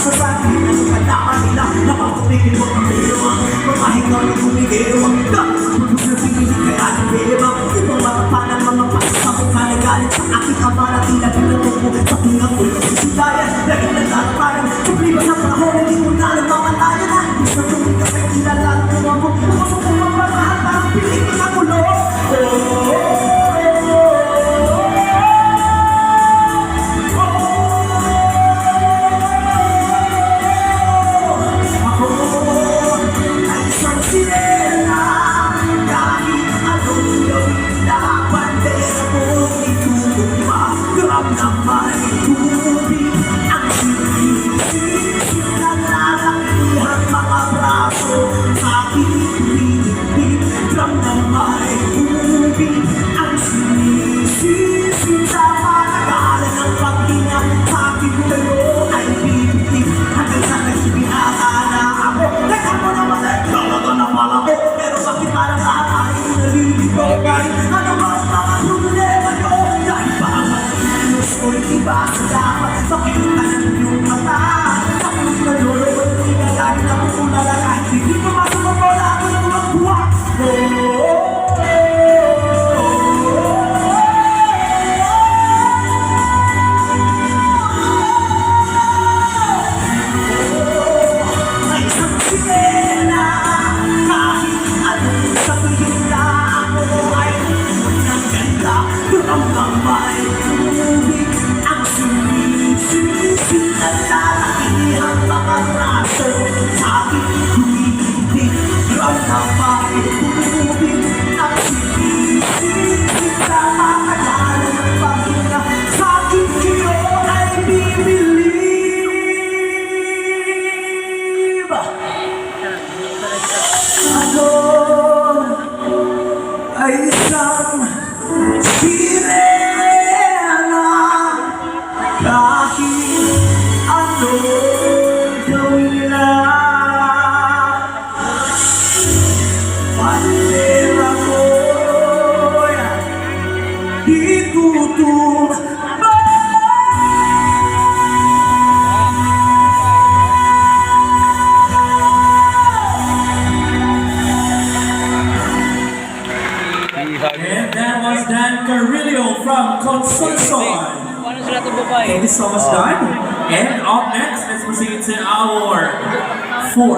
sasabihin ang kalaman nila. Nakakapigil mo ang mayroon, mga hingaw na kumigewang ka. Magpapinili kaya ng bebang, upang makapan ang mga pasasakong kanagalit sa aking amara. Tila pinatubo sa pingang ulo sa silayan. Lagi na lalaparan, subliba sa panahon, hindi mo na alam mga layan na. Gusto tuming ka sa kilala ng mo, pumasok mo mapamahal na ang piling ng nakulo. Na may tubig ang sinisip na lalakihang mga braso sa aking pinipit. Drum na may tubig ang sinisip sa matagalan ng paghinga sa aking talo ay pipitik hanggang sa nagpinakala ako. Teka mo naman ay talaga na malako, pero bakit parang lahat ay naliligo? Kahit ano ba ang mga problema nyo? Dahil ba ang ulit iba sa dapat makita ng iyong mata. Nakulong na lolo, hindi na lagi na pupunala kahit hindi pumasok ang bola ako ng mga buwak. May isang sirena, kahit anong sabihin na ako ay ng ganda. Durang ng may tubig ang sinisip na lalakihang mga braso sa aking humihindig. Durang ng may tubig ang sinisip sa matagalan ng paghinga sa aking kiyo ay bibilib. Ako ay isang sirena, kahit anong gawin nila. Bandera ko'y itutumbay. And that was Dan Carrillo from Consortium. Thank you so much, Dan. And up next, let's proceed to our fourth